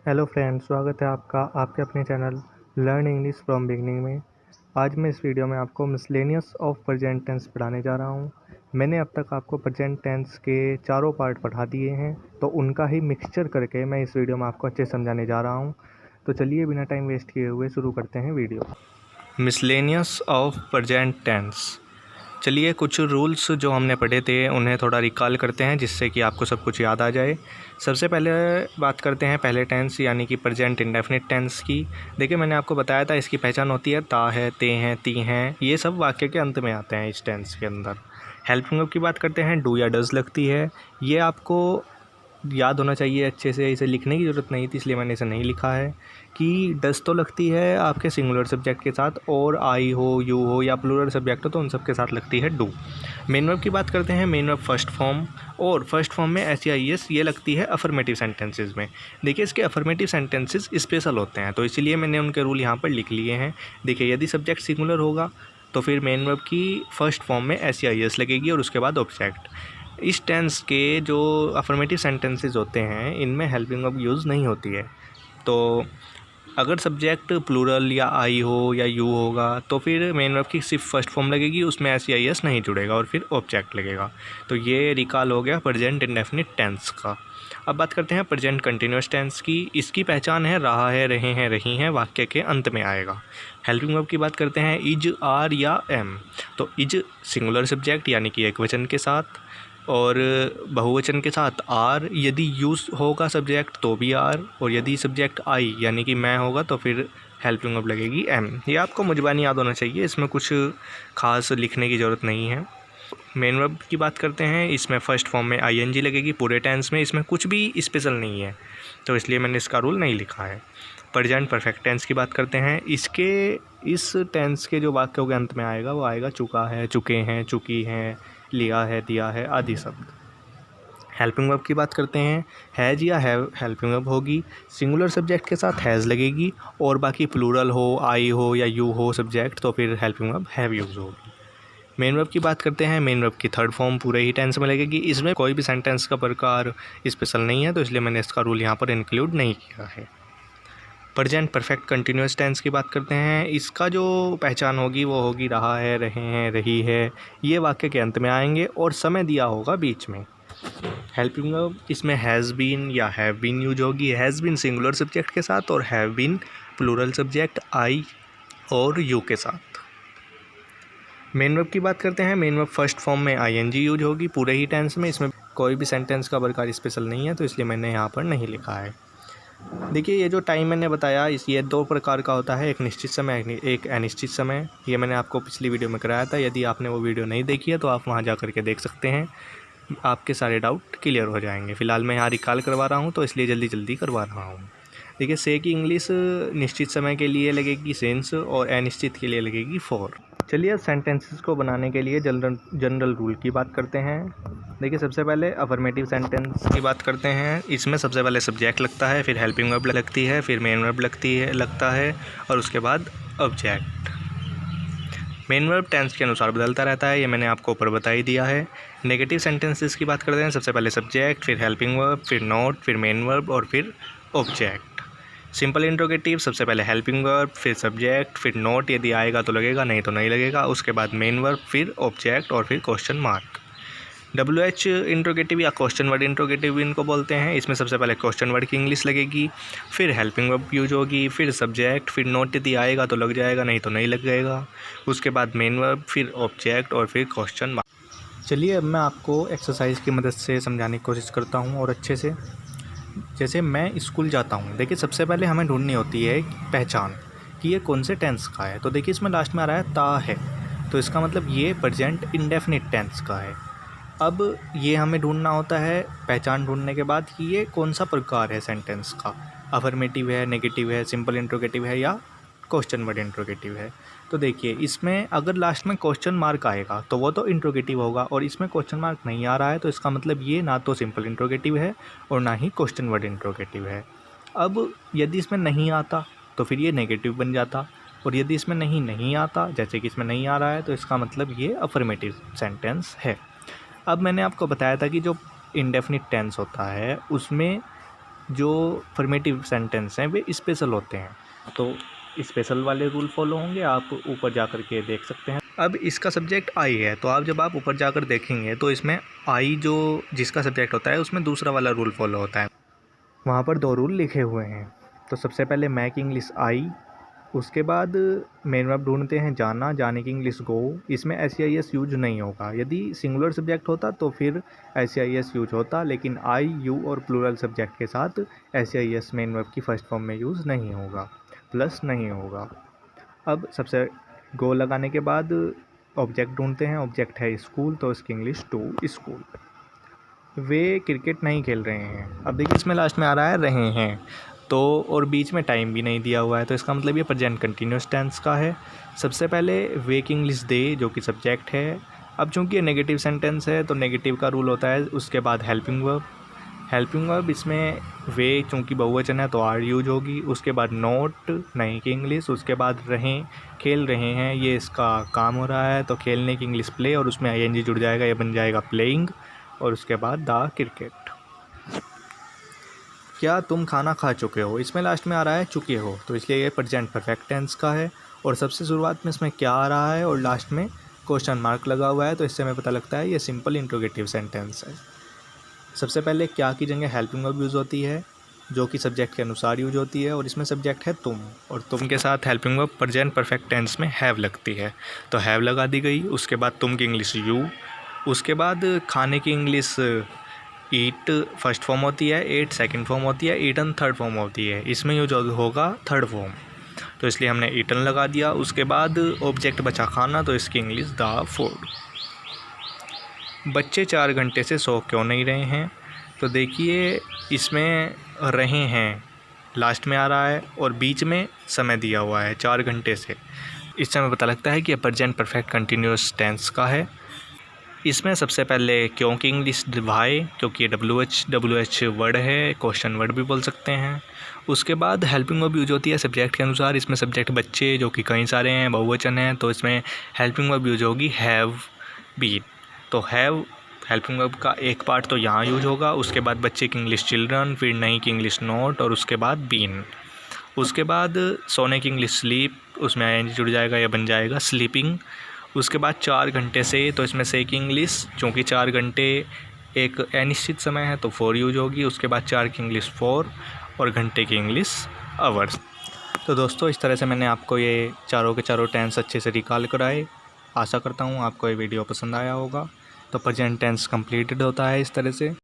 Hello friends, स्वागत है आपका आपके अपने channel learn English from beginning में। आज मैं इस वीडियो में आपको मिसलेनियस ऑफ प्रेजेंट टेंस पढ़ाने जा रहा हूँ। मैंने अब तक आपको प्रेजेंट टेंस के चारों पार्ट पढ़ा दिए हैं, तो उनका ही मिक्सचर करके मैं इस वीडियो में आपको अच्छे से समझाने जा रहा हूँ। तो चलिए बिना टाइम वेस्ट किए हुए शुरू करते हैं video. Miscellaneous of present tense. चलिए कुछ रूल्स जो हमने पढ़े थे उन्हें थोड़ा रिकॉल करते हैं, जिससे कि आपको सब कुछ याद आ जाए। सबसे पहले बात करते हैं पहले टेंस यानी कि प्रेजेंट इंडेफिनिट टेंस की। देखिए, मैंने आपको बताया था इसकी पहचान होती है ता है, ते हैं, ती हैं, ये सब वाक्य के अंत में आते हैं इस टेंस के अंदर। हेल्पिंग वर्ब की बात करते हैं, डू या डज लगती है। ये आपको याद होना चाहिए अच्छे से, इसे लिखने की ज़रूरत नहीं थी इसलिए मैंने इसे नहीं लिखा है। कि डस तो लगती है आपके सिंगुलर सब्जेक्ट के साथ, और आई हो, यू हो या प्लूरल सब्जेक्ट हो तो उन सब के साथ लगती है डू। मेन वर्ब की बात करते हैं, मेन वर्ब फर्स्ट फॉर्म, और फर्स्ट फॉर्म में एस ये लगती है अफर्मेटिव सेंटेंसेस में। देखिए, इसके अफर्मेटिव सेंटेंसेस स्पेशल होते हैं, तो इसीलिए मैंने उनके रूल यहाँ पर लिख लिए हैं। देखिए, यदि सब्जेक्ट सिंगुलर होगा तो फिर मेन वर्ब की फर्स्ट फॉर्म में एस लगेगी और उसके बाद ऑब्जेक्ट। इस टेंस के जो अफर्मेटिव सेंटेंसेस होते हैं इनमें हेल्पिंग वर्ब यूज़ नहीं होती है। तो अगर सब्जेक्ट प्लूरल या आई हो या यू होगा तो फिर मेन वर्ब की सिर्फ फर्स्ट फॉर्म लगेगी, उसमें एस नहीं जुड़ेगा और फिर ऑब्जेक्ट लगेगा। तो ये रिकॉल हो गया प्रेजेंट इंडेफिनिट टेंस का। अब बात करते हैं प्रेजेंट कंटिन्यूस टेंस की। इसकी पहचान है रहा है, रहे हैं, रही हैं, वाक्य के अंत में आएगा। हेल्पिंग वर्ब की बात करते हैं, इज, आर या एम। तो इज सिंगुलर सब्जेक्ट यानी कि एक वचन के साथ, और बहुवचन के साथ आर, यदि यूज़ होगा सब्जेक्ट तो भी आर, और यदि सब्जेक्ट आई यानी कि मैं होगा तो फिर हेल्पिंग वर्ब लगेगी एम। ये आपको मुजबानी याद होना चाहिए, इसमें कुछ खास लिखने की ज़रूरत नहीं है। मेन वर्ब की बात करते हैं, इसमें फ़र्स्ट फॉर्म में आईएनजी लगेगी पूरे टेंस में, इसमें कुछ भी स्पेशल नहीं है तो इसलिए मैंने इसका रूल नहीं लिखा है। प्रेजेंट परफेक्ट टेंस की बात करते हैं, इस टेंस के जो वाक्यों के अंत में आएगा वो आएगा चुका है, चुके हैं, चुकी हैं, लिया है, दिया है आदि शब्द। हेल्पिंग वर्ब की बात करते हैं, हैज़ या हैव हेल्पिंग वर्ब होगी, सिंगुलर सब्जेक्ट के साथ हैज़ लगेगी, और बाकी प्लूरल हो, आई हो या यू हो सब्जेक्ट तो फिर हेल्पिंग वर्ब हैव यूज़ होगी। मेन वर्ब की बात करते हैं, मेन वर्ब की थर्ड फॉर्म पूरे ही टेंस में लगेगी। इसमें कोई भी सेंटेंस का प्रकार स्पेशल नहीं है तो इसलिए मैंने इसका रूल यहाँ पर इंक्लूड नहीं किया है। प्रेजेंट परफेक्ट कंटिन्यूस टेंस की बात करते हैं, इसका जो पहचान होगी वो होगी रहा है, रहे हैं, रही है, ये वाक्य के अंत में आएंगे और समय दिया होगा बीच में। हेल्पिंग वर्ब इसमें हैज़ बीन या हैव बीन यूज होगी, हैज़ बीन सिंगुलर सब्जेक्ट के साथ और have been plural subject I और यू के साथ। मेन वर्ब की बात करते हैं, मेन वर्ब फर्स्ट फॉर्म में आईएनजी यूज होगी पूरे ही टेंस में, इसमें कोई भी सेंटेंस का प्रकार स्पेशल नहीं है तो इसलिए मैंने यहाँ पर नहीं लिखा है। देखिए, ये जो टाइम मैंने बताया ये दो प्रकार का होता है, एक निश्चित समय, एक अनिश्चित समय। ये मैंने आपको पिछली वीडियो में कराया था, यदि आपने वो वीडियो नहीं देखी है तो आप वहाँ जा कर के देख सकते हैं, आपके सारे डाउट क्लियर हो जाएंगे। फ़िलहाल मैं यहाँ रिकॉल करवा रहा हूँ तो इसलिए जल्दी जल्दी करवा रहा हूँ। देखिए, से की इंग्लिश निश्चित समय के लिए लगेगी सिंस और अनिश्चित के लिए लगेगी फॉर। चलिए सेंटेंसेस को बनाने के लिए जनरल रूल की बात करते हैं। देखिए, सबसे पहले अफर्मेटिव सेंटेंस की बात करते हैं। इसमें सबसे पहले सब्जेक्ट लगता है, फिर हेल्पिंग वर्ब लगती है, फिर मेन वर्ब लगता है और उसके बाद ऑब्जेक्ट। मेन वर्ब टेंस के अनुसार बदलता रहता है, ये मैंने आपको ऊपर बता ही दिया है। नेगेटिव सेंटेंसेस की बात करते हैं, सबसे पहले सब्जेक्ट, फिर हेल्पिंग वर्ब, फिर नॉट, फिर मेन वर्ब और फिर ऑब्जेक्ट। सिंपल इंट्रोगेटिव सबसे पहले हेल्पिंग वर्ब, फिर सब्जेक्ट, फिर नोट, यदि आएगा तो लगेगा नहीं तो नहीं लगेगा, उसके बाद मेन वर्ब, फिर ऑब्जेक्ट और फिर क्वेश्चन मार्क। WH इंट्रोगेटिव या क्वेश्चन वर्ड इंट्रोगेटिव इनको बोलते हैं। इसमें सबसे पहले क्वेश्चन वर्ड की इंग्लिश लगेगी, फिर हेल्पिंग वर्ब यूज होगी, फिर सब्जेक्ट, फिर नोट, यदि आएगा तो लग जाएगा नहीं तो नहीं लग जाएगा, उसके बाद मेन वर्ब, फिर ऑब्जेक्ट और फिर क्वेश्चन मार्क। चलिए अब मैं आपको एक्सरसाइज की मदद से समझाने की कोशिश करता हूँ और अच्छे से। जैसे मैं स्कूल जाता हूँ, देखिए सबसे पहले हमें ढूंढनी होती है पहचान कि ये कौन से टेंस का है। तो देखिए, इसमें लास्ट में आ रहा है ता है, तो इसका मतलब ये प्रेजेंट इंडेफिनिट टेंस का है। अब ये हमें ढूंढना होता है पहचान ढूंढने के बाद कि ये कौन सा प्रकार है सेंटेंस का, अफर्मेटिव है, नेगेटिव है, सिंपल इंट्रोगेटिव है या क्वेश्चन वर्ड इंट्रोगेटिव है। तो देखिए, इसमें अगर लास्ट में क्वेश्चन मार्क आएगा तो वो तो इंट्रोगेटिव होगा, और इसमें क्वेश्चन मार्क नहीं आ रहा है तो इसका मतलब ये ना तो सिंपल इंट्रोगेटिव है और ना ही क्वेश्चन वर्ड इंट्रोगेटिव है। अब यदि इसमें नहीं आता तो फिर ये नेगेटिव बन जाता, और यदि इसमें नहीं आता, जैसे कि इसमें नहीं आ रहा है, तो इसका मतलब ये अफर्मेटिव सेंटेंस है। अब मैंने आपको बताया था कि जो इंडेफिनिट टेंस होता है उसमें जो फॉर्मेटिव सेंटेंस हैं वे स्पेशल होते हैं, तो स्पेशल वाले रूल फॉलो होंगे। आप ऊपर जा कर के देख सकते हैं। अब इसका सब्जेक्ट आई है, तो आप जब आप ऊपर जाकर देखेंगे तो इसमें आई जो जिसका सब्जेक्ट होता है उसमें दूसरा वाला रूल फॉलो होता है। वहाँ पर 2 रूल लिखे हुए हैं। तो सबसे पहले मैक इंग्लिश आई, उसके बाद मेन वर्ब ढूंढते हैं जाना, जाने की इंग्लिश गो। इसमें SEIS यूज नहीं होगा। यदि सिंगुलर सब्जेक्ट होता तो फिर SEIS यूज होता, लेकिन आई, यू और प्लूरल सब्जेक्ट के साथ SEIS मेन वर्ब की फर्स्ट फॉर्म में यूज़ नहीं होगा, प्लस नहीं होगा। अब सबसे गो लगाने के बाद ऑब्जेक्ट ढूंढते हैं। ऑब्जेक्ट है स्कूल, तो इसकी इंग्लिश टू स्कूल। वे क्रिकेट नहीं खेल रहे हैं। अब देखिए इसमें लास्ट में आ रहा है रहे हैं, तो और बीच में टाइम भी नहीं दिया हुआ है, तो इसका मतलब ये प्रेजेंट कंटिन्यूस टेंस का है। सबसे पहले वे की इंग्लिश दे जो कि सब्जेक्ट है। अब चूंकि ये नेगेटिव सेंटेंस है तो नेगेटिव का रूल होता है। उसके बाद हेल्पिंग वर्ब, हेल्पिंग वर्ब इसमें वे चूँकि बहुवचन है तो आर यूज होगी। उसके बाद नोट नहीं की इंग्लिश। उसके बाद रहें, खेल रहे हैं, ये इसका काम हो रहा है तो खेलने की इंग्लिश प्ले, और उसमें ING जुड़ जाएगा, ये बन जाएगा प्लेइंग। और उसके बाद द क्रिकेट। क्या तुम खाना खा चुके हो, इसमें लास्ट में आ रहा है चुके हो, तो इसलिए ये प्रेजेंट परफेक्ट टेंस का है। और सबसे शुरुआत में इसमें क्या आ रहा है और लास्ट में क्वेश्चन मार्क लगा हुआ है, तो इससे हमें पता लगता है ये सिंपल इंट्रोगेटिव सेंटेंस है। सबसे पहले क्या की जगह हेल्पिंग वर्ब यूज़ होती है जो कि सब्जेक्ट के अनुसार यूज होती है, और इसमें सब्जेक्ट है तुम, और तुम के साथ helping verb present perfect tense में हैव लगती है, तो हैव लगा दी गई। उसके बाद तुम की इंग्लिश यू। उसके बाद खाने की इंग्लिश ईट फर्स्ट फॉर्म होती है, एट सेकंड फॉर्म होती है, ईटन थर्ड फॉर्म होती है। इसमें यूज होगा थर्ड फॉर्म, तो इसलिए हमने ईटन लगा दिया। उसके बाद ऑब्जेक्ट बचा खाना, तो इसकी इंग्लिश द फूड। बच्चे 4 घंटे से सो क्यों नहीं रहे हैं, तो देखिए इसमें रहे हैं लास्ट में आ रहा है और बीच में समय दिया हुआ है 4 घंटे से। इससे हमें पता लगता है कि प्रेजेंट परफेक्ट कंटिन्यूअस टेंस का है। इसमें सबसे पहले क्यों की इंग्लिश वाई, क्योंकि ये WH वर्ड है, क्वेश्चन वर्ड भी बोल सकते हैं। उसके बाद हेल्पिंग वर्ब यूज होती है सब्जेक्ट के अनुसार। इसमें सब्जेक्ट बच्चे जो कि कई सारे हैं, बहुवचन हैं, तो इसमें हेल्पिंग वर्ब यूज होगी हैव बीन। तो हैव हेल्पिंग वर्ब का एक पार्ट तो यहाँ यूज होगा। उसके बाद बच्चे की इंग्लिश चिल्ड्रन, फिर नहीं की इंग्लिश नोट, और उसके बाद बीन। उसके बाद सोने की इंग्लिश स्लीप, उसमें ING जुड़ जाएगा, या बन जाएगा स्लीपिंग। उसके बाद 4 घंटे से, तो इसमें से की इंग्लिश, चूँकि 4 घंटे एक अनिश्चित समय है तो 4 यूज होगी। उसके बाद 4 की इंग्लिश 4 और घंटे की इंग्लिश आवर्स। तो दोस्तों इस तरह से मैंने आपको ये चारों के चारों टेंस अच्छे से रिकॉल कराए। आशा करता हूँ आपको ये वीडियो पसंद आया होगा। तो प्रेजेंट टेंस कंप्लीटेड होता है इस तरह से।